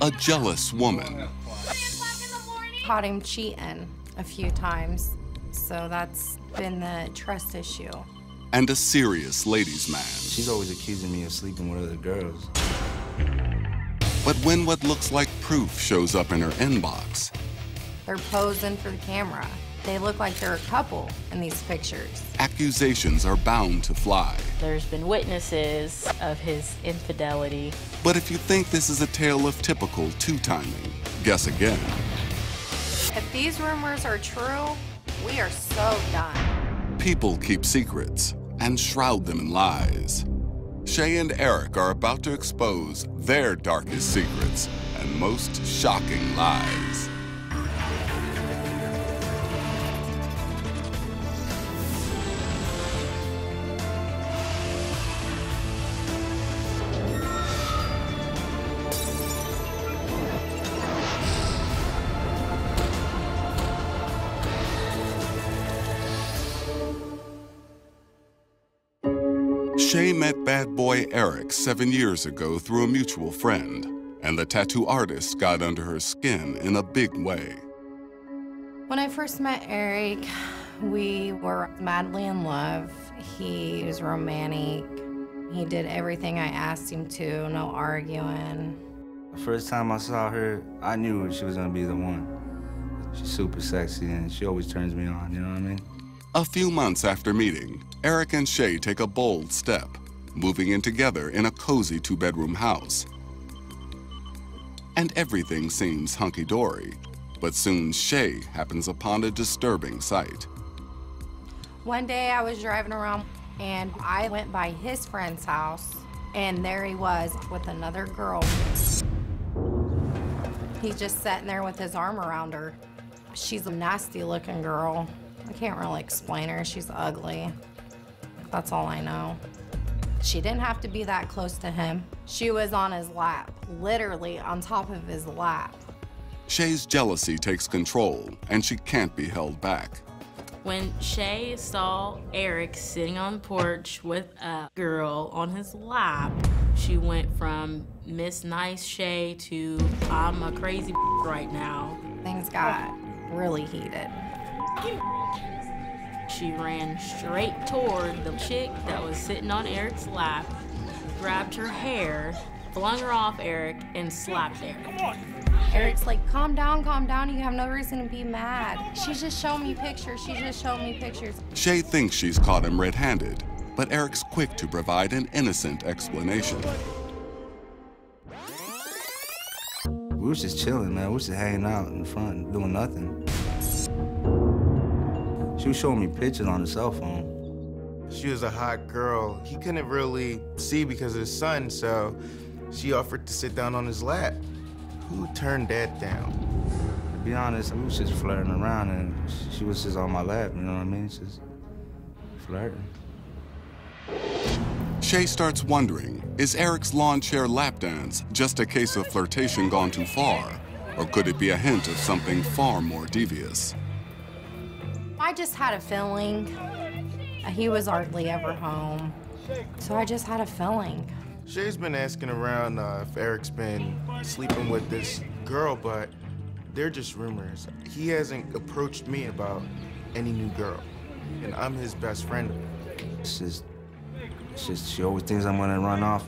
A jealous woman. Caught him cheating a few times, so that's been the trust issue. And a serious ladies' man. She's always accusing me of sleeping with other girls. But when what looks like proof shows up in her inbox, They're posing for the camera. They look like they're a couple in these pictures. accusations are bound to fly. There's been witnesses of his infidelity. But if you think this is a tale of typical two-timing, guess again. If these rumors are true, we are so done. People keep secrets and shroud them in lies. Shay and Eric are about to expose their darkest secrets and most shocking lies. Shay met bad boy Eric 7 years ago through a mutual friend, and the tattoo artist got under her skin in a big way. When I first met Eric, we were madly in love. He was romantic. He did everything I asked him to, no arguing. The first time I saw her, I knew she was gonna be the one. She's super sexy and she always turns me on, you know what I mean? A few months after meeting, Eric and Shay take a bold step, moving in together in a cozy two-bedroom house. And everything seems hunky-dory, but soon Shay happens upon a disturbing sight. One day I was driving around and I went by his friend's house and there he was with another girl. He's just sitting there with his arm around her. She's a nasty looking girl. I can't really explain her, she's ugly. That's all I know. She didn't have to be that close to him. She was on his lap, literally on top of his lap. Shay's jealousy takes control, and she can't be held back. When Shay saw Eric sitting on the porch with a girl on his lap, she went from Miss Nice Shay to I'm a crazy right now. Things got really heated. She ran straight toward the chick that was sitting on Eric's lap, grabbed her hair, flung her off Eric, and slapped Eric. Eric's like, calm down, you have no reason to be mad. She's just showing me pictures, she's just showing me pictures. Shay thinks she's caught him red-handed, but Eric's quick to provide an innocent explanation. We was just chilling, man. We was just hanging out in front, doing nothing. She was showing me pictures on the cell phone. She was a hot girl. He couldn't really see because of his son, so she offered to sit down on his lap. Who turned that down? To be honest, we was just flirting around and she was just on my lap, you know what I mean? Just flirting. Shay starts wondering, is Eric's lawn chair lap dance just a case of flirtation gone too far? Or could it be a hint of something far more devious? I just had a feeling. He was hardly ever home, so I just had a feeling. Shay's been asking around if Eric's been sleeping with this girl, but they're just rumors. He hasn't approached me about any new girl, and I'm his best friend. It's just she always thinks I'm gonna run off.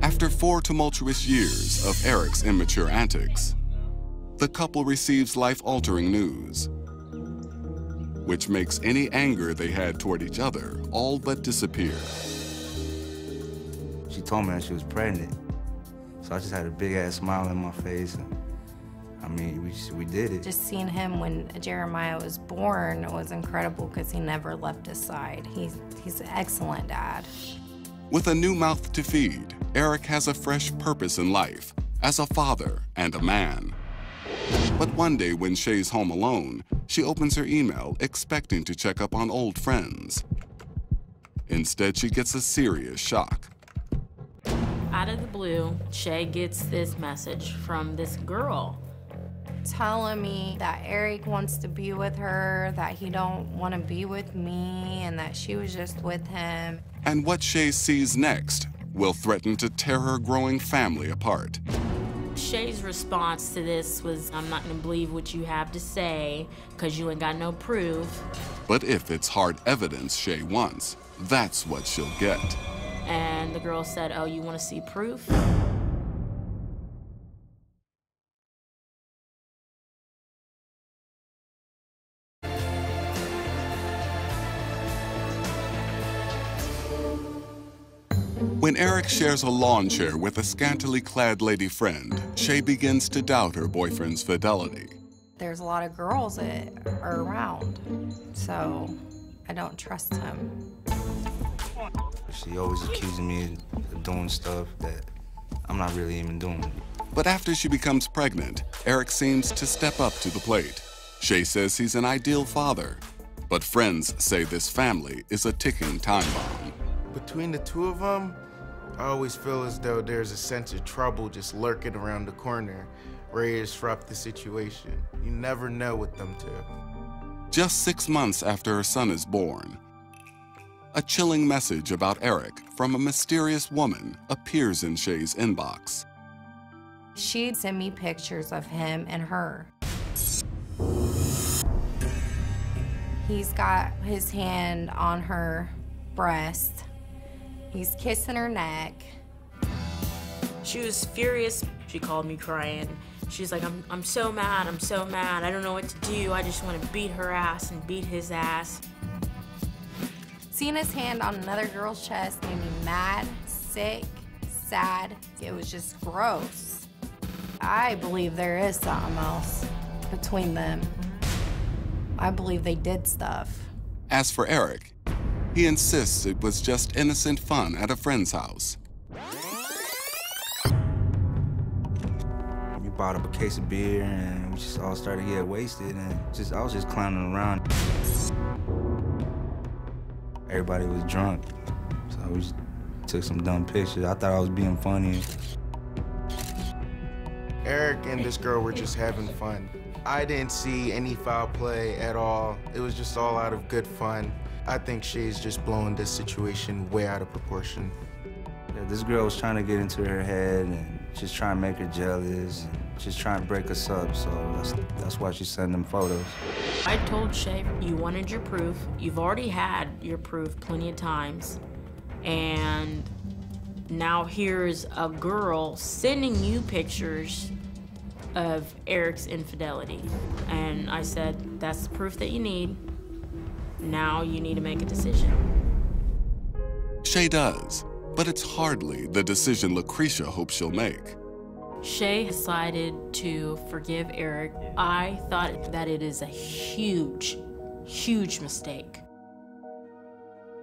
After 4 tumultuous years of Eric's immature antics, the couple receives life-altering news, which makes any anger they had toward each other all but disappear. She told me that she was pregnant, so I just had a big-ass smile on my face. And, I mean, we did it. Just seeing him when Jeremiah was born was incredible because he never left his side. He's an excellent dad. With a new mouth to feed, Eric has a fresh purpose in life as a father and a man. But one day when Shay's home alone, she opens her email expecting to check up on old friends. Instead, she gets a serious shock. Out of the blue, Shay gets this message from this girl. Telling me that Eric wants to be with her, that he don't want to be with me, and that she was just with him. And what Shay sees next will threaten to tear her growing family apart. Shay's response to this was, I'm not gonna believe what you have to say because you ain't got no proof. But if it's hard evidence Shay wants, that's what she'll get. And the girl said, oh, you wanna see proof? When Eric shares a lawn chair with a scantily clad lady friend, Shay begins to doubt her boyfriend's fidelity. There's a lot of girls that are around, so I don't trust him. She always accusing me of doing stuff that I'm not really even doing. But after she becomes pregnant, Eric seems to step up to the plate. Shay says he's an ideal father, but friends say this family is a ticking time bomb. Between the two of them, I always feel as though there's a sense of trouble just lurking around the corner, ready to disrupt the situation. You never know with them two. Just 6 months after her son is born, a chilling message about Eric from a mysterious woman appears in Shay's inbox. She'd send me pictures of him and her. He's got his hand on her breast. He's kissing her neck. She was furious. She called me crying. She's like, I'm so mad, I'm so mad. I don't know what to do. I just want to beat her ass and beat his ass. Seeing his hand on another girl's chest made me mad, sick, sad. It was just gross. I believe there is something else between them. I believe they did stuff. As for Eric, he insists it was just innocent fun at a friend's house. We bought up a case of beer and we just all started to get wasted and I was just clowning around. Everybody was drunk, so we just took some dumb pictures. I thought I was being funny. Eric and this girl were just having fun. I didn't see any foul play at all. It was just all out of good fun. I think Shay's just blowing this situation way out of proportion. Yeah, this girl was trying to get into her head and just trying to make her jealous and just trying to break us up, so that's why she sent them photos. I told Shay, you wanted your proof. You've already had your proof plenty of times. And now here's a girl sending you pictures of Eric's infidelity. And I said, that's the proof that you need. Now you need to make a decision. Shay does, but it's hardly the decision Lucretia hopes she'll make. Shay decided to forgive Eric. I thought that it is a huge, huge mistake.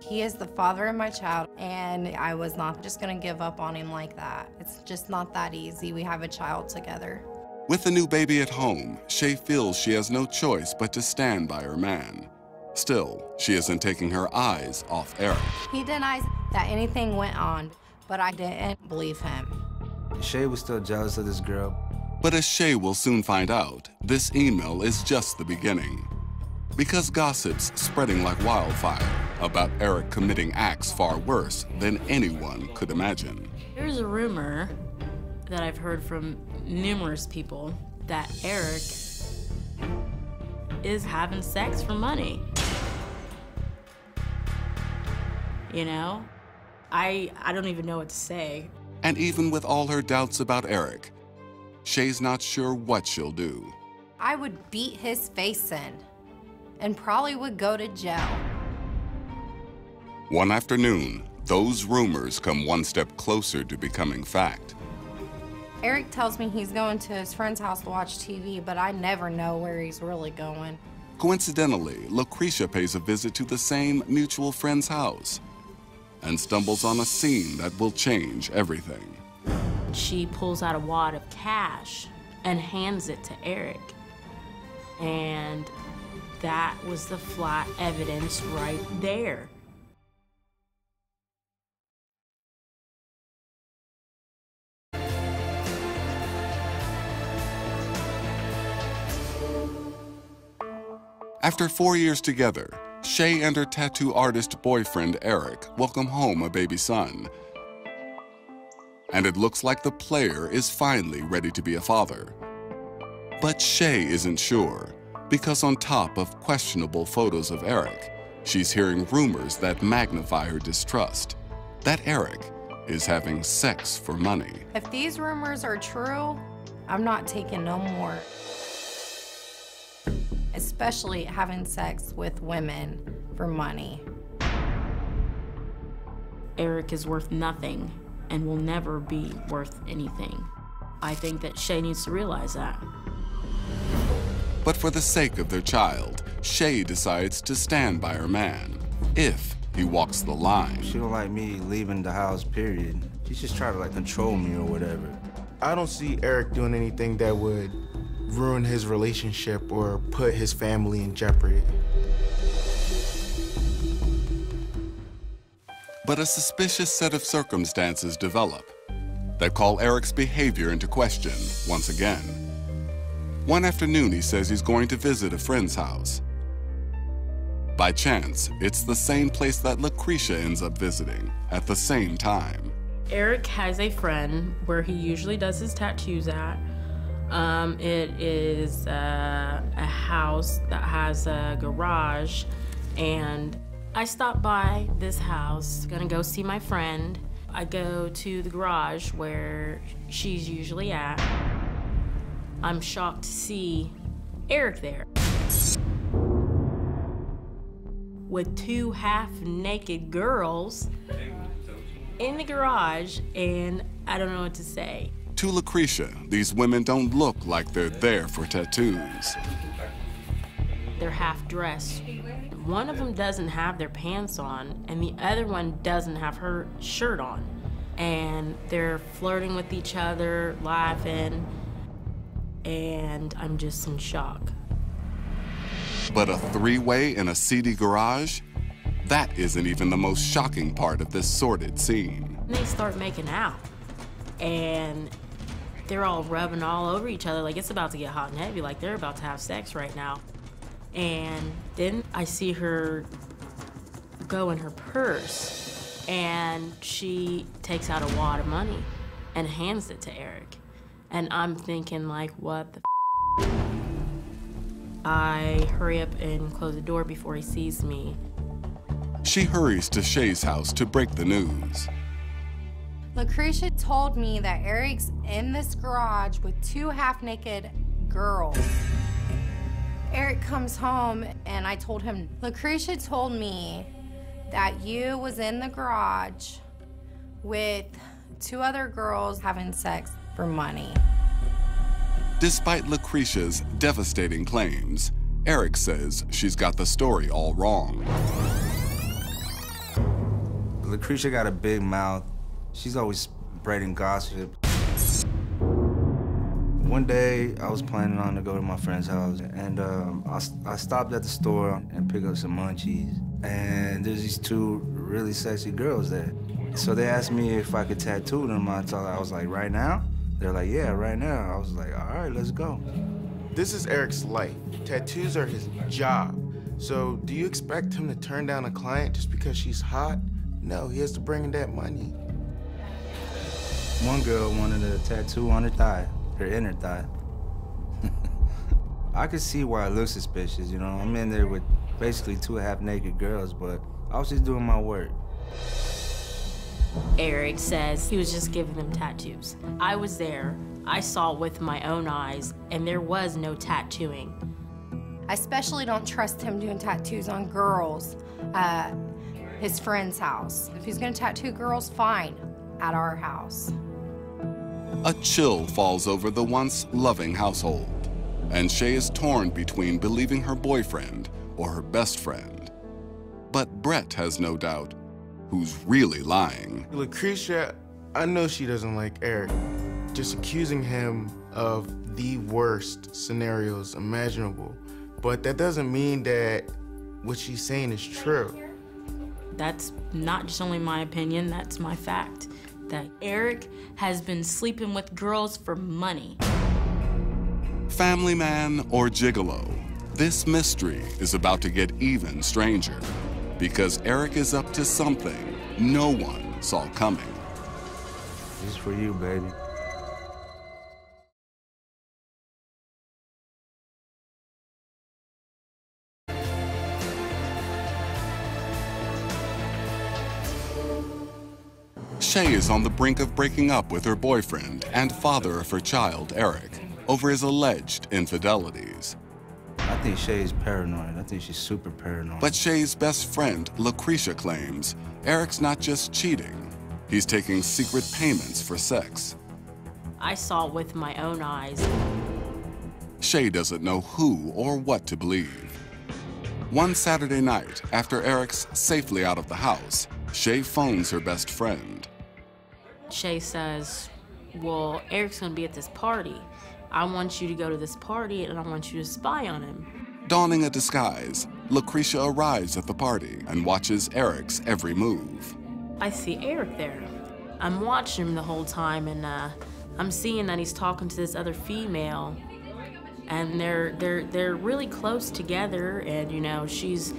He is the father of my child, and I was not just gonna give up on him like that. It's just not that easy. We have a child together. With the new baby at home, Shay feels she has no choice but to stand by her man. Still, she isn't taking her eyes off Eric. He denies that anything went on, but I didn't believe him. Shay was still jealous of this girl. But as Shay will soon find out, this email is just the beginning. Because gossip's spreading like wildfire about Eric committing acts far worse than anyone could imagine. There's a rumor that I've heard from numerous people that Eric is having sex for money. You know? I don't even know what to say. And even with all her doubts about Eric, Shay's not sure what she'll do. I would beat his face in and probably would go to jail. One afternoon, those rumors come one step closer to becoming fact. Eric tells me he's going to his friend's house to watch TV, but I never know where he's really going. Coincidentally, Lucretia pays a visit to the same mutual friend's house and stumbles on a scene that will change everything. She pulls out a wad of cash and hands it to Eric. And that was the flat evidence right there. After 4 years together, Shay and her tattoo artist boyfriend, Eric, welcome home a baby son. and it looks like the player is finally ready to be a father. But Shay isn't sure, because on top of questionable photos of Eric, she's hearing rumors that magnify her distrust, that Eric is having sex for money. If these rumors are true, I'm not taking no more. Especially having sex with women for money. Eric is worth nothing and will never be worth anything. I think that Shay needs to realize that. But for the sake of their child, Shay decides to stand by her man, if he walks the line. She don't like me leaving the house, period. She's just trying to like control me or whatever. I don't see Eric doing anything that would ruin his relationship or put his family in jeopardy. But a suspicious set of circumstances develop that call Eric's behavior into question once again. One afternoon, he says he's going to visit a friend's house. By chance, it's the same place that Lucretia ends up visiting at the same time. Eric has a friend where he usually does his tattoos at. It is a house that has a garage, and I stopped by this house, gonna go see my friend. I go to the garage where she's usually at. I'm shocked to see Eric there with two half-naked girls in the garage, and I don't know what to say. To Lucretia, these women don't look like they're there for tattoos. They're half-dressed. One of them doesn't have their pants on, and the other one doesn't have her shirt on. And they're flirting with each other, laughing, and I'm just in shock. But a three-way in a seedy garage? That isn't even the most shocking part of this sordid scene. They start making out, and they're all rubbing all over each other like it's about to get hot and heavy, like they're about to have sex right now. And then I see her go in her purse, and she takes out a wad of money and hands it to Eric. And I'm thinking, like, what the f? I hurry up and close the door before he sees me. She hurries to Shay's house to break the news. Lucretia told me that Eric's in this garage with two half-naked girls. Eric comes home, and I told him, Lucretia told me that you was in the garage with two other girls having sex for money. Despite Lucretia's devastating claims, Eric says she's got the story all wrong. Lucretia got a big mouth. She's always spreading gossip. One day, I was planning on to go to my friend's house, and I stopped at the store and picked up some munchies. And there's these two really sexy girls there. So they asked me if I could tattoo them. I was like, right now? They're like, yeah, right now. I was like, all right, let's go. This is Eric's life. Tattoos are his job. So do you expect him to turn down a client just because she's hot? No, he has to bring in that money. One girl wanted a tattoo on her thigh, her inner thigh. I could see why it looks suspicious, you know? I'm in there with basically two half-naked girls, but I was just doing my work. Eric says he was just giving them tattoos. I was there, I saw it with my own eyes, and there was no tattooing. I especially don't trust him doing tattoos on girls at his friend's house. If he's gonna tattoo girls, fine, at our house. A chill falls over the once loving household, and Shay is torn between believing her boyfriend or her best friend. But Brett has no doubt who's really lying. Lucretia, I know she doesn't like Eric. Just accusing him of the worst scenarios imaginable. But that doesn't mean that what she's saying is true. That's not just only my opinion, that's my fact. That Eric has been sleeping with girls for money. Family man or gigolo, this mystery is about to get even stranger because Eric is up to something no one saw coming. This is for you, baby. Shay is on the brink of breaking up with her boyfriend and father of her child, Eric, over his alleged infidelities. I think Shay is paranoid. I think she's super paranoid. But Shay's best friend, Lucretia, claims Eric's not just cheating, he's taking secret payments for sex. I saw it with my own eyes. Shay doesn't know who or what to believe. One Saturday night, after Eric's safely out of the house, Shay phones her best friend. Shay says, well, Eric's gonna be at this party. I want you to go to this party and I want you to spy on him. Donning a disguise, Lucretia arrives at the party and watches Eric's every move. I see Eric there. I'm watching him the whole time and I'm seeing that he's talking to this other female and they're really close together and you know, he's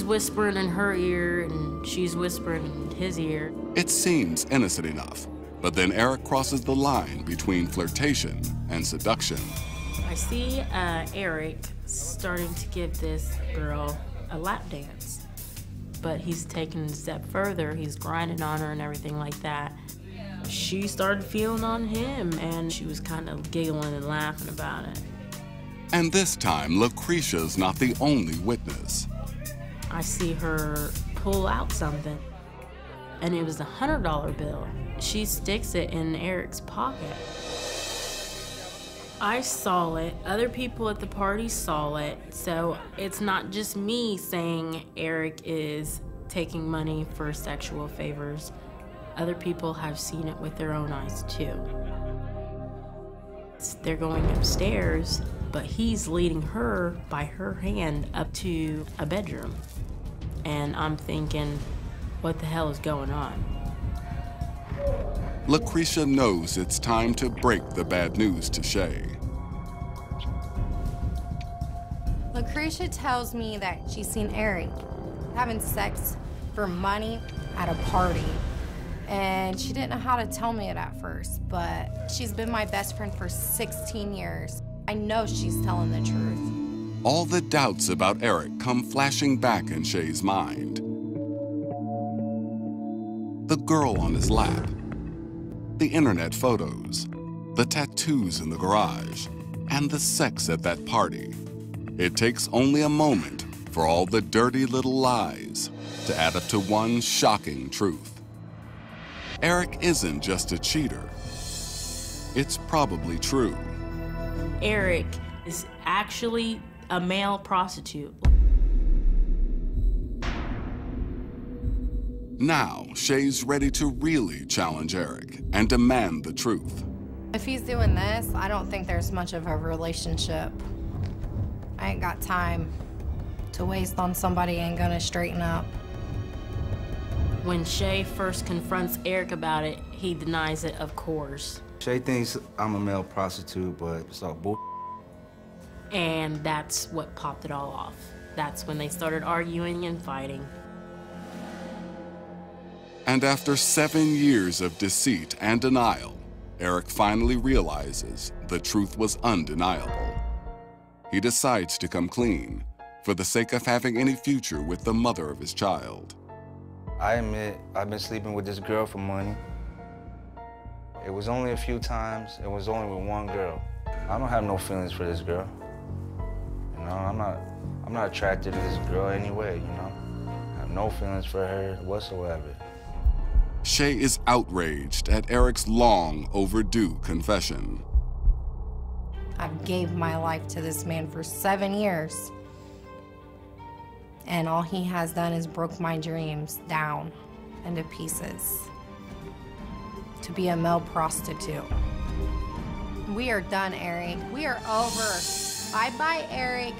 whispering in her ear and she's whispering in his ear. It seems innocent enough, but then Eric crosses the line between flirtation and seduction. I see Eric starting to give this girl a lap dance, but he's taking it a step further. He's grinding on her and everything like that. She started feeling on him and she was kind of giggling and laughing about it. And this time, Lucretia's not the only witness. I see her pull out something, and it was a $100 bill. She sticks it in Eric's pocket. I saw it, other people at the party saw it, so it's not just me saying Eric is taking money for sexual favors. Other people have seen it with their own eyes too. They're going upstairs, but he's leading her by her hand up to a bedroom. And I'm thinking, what the hell is going on? Lucretia knows it's time to break the bad news to Shay. Lucretia tells me that she's seen Eric having sex for money at a party. And she didn't know how to tell me it at first, but she's been my best friend for 16 years. I know she's telling the truth. All the doubts about Eric come flashing back in Shay's mind. The girl on his lap, the internet photos, the tattoos in the garage, and the sex at that party. It takes only a moment for all the dirty little lies to add up to one shocking truth. Eric isn't just a cheater. It's probably true. Eric is actually a male prostitute. Now, Shay's ready to really challenge Eric and demand the truth. If he's doing this, I don't think there's much of a relationship. I ain't got time to waste on somebody ain't gonna straighten up. When Shay first confronts Eric about it, he denies it, of course. Shay thinks I'm a male prostitute, but it's all bull. And that's what popped it all off. That's when they started arguing and fighting. And after 7 years of deceit and denial, Eric finally realizes the truth was undeniable. He decides to come clean for the sake of having any future with the mother of his child. I admit I've been sleeping with this girl for money. It was only a few times. It was only with one girl. I don't have no feelings for this girl. You know, I'm not attracted to this girl anyway, you know. I have no feelings for her whatsoever. Shay is outraged at Eric's long overdue confession. I gave my life to this man for 7 years. And all he has done is broke my dreams down into pieces. To be a male prostitute. We are done, Eric. We are over. Bye-bye, Eric.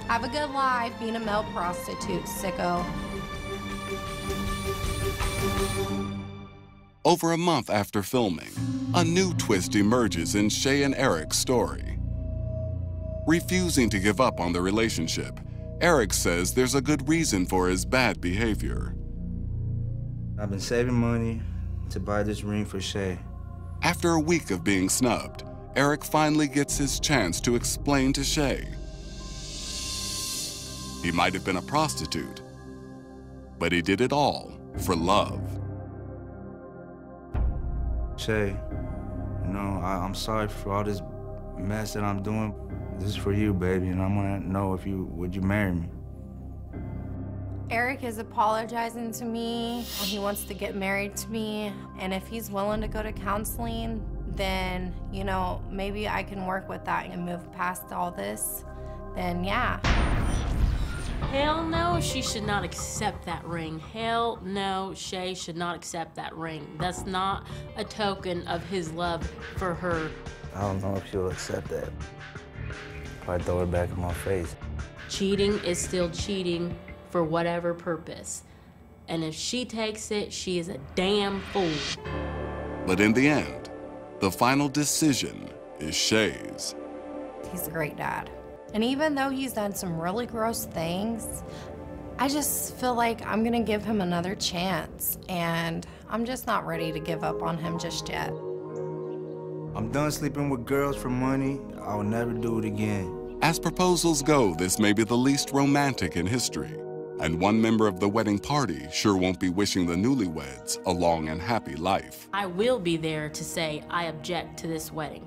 Have a good life being a male prostitute, sicko. Over a month after filming, a new twist emerges in Shay and Eric's story. Refusing to give up on the relationship, Eric says there's a good reason for his bad behavior. I've been saving money to buy this ring for Shay. After a week of being snubbed, Eric finally gets his chance to explain to Shay. He might have been a prostitute, but he did it all for love. Shay, you know, I'm sorry for all this mess that I'm doing. This is for you, baby, and I'm gonna know would you marry me? Eric is apologizing to me. He wants to get married to me. And if he's willing to go to counseling, then, you know, maybe I can work with that and move past all this. Then, yeah. Hell no, she should not accept that ring. Hell no, Shay should not accept that ring. That's not a token of his love for her. I don't know if she'll accept that. Probably throw it back in my face. Cheating is still cheating for whatever purpose. And if she takes it, she is a damn fool. But in the end, the final decision is Shay's. He's a great dad. And even though he's done some really gross things, I just feel like I'm gonna give him another chance. And I'm just not ready to give up on him just yet. I'm done sleeping with girls for money. I'll never do it again. As proposals go, this may be the least romantic in history. And one member of the wedding party sure won't be wishing the newlyweds a long and happy life. I will be there to say I object to this wedding.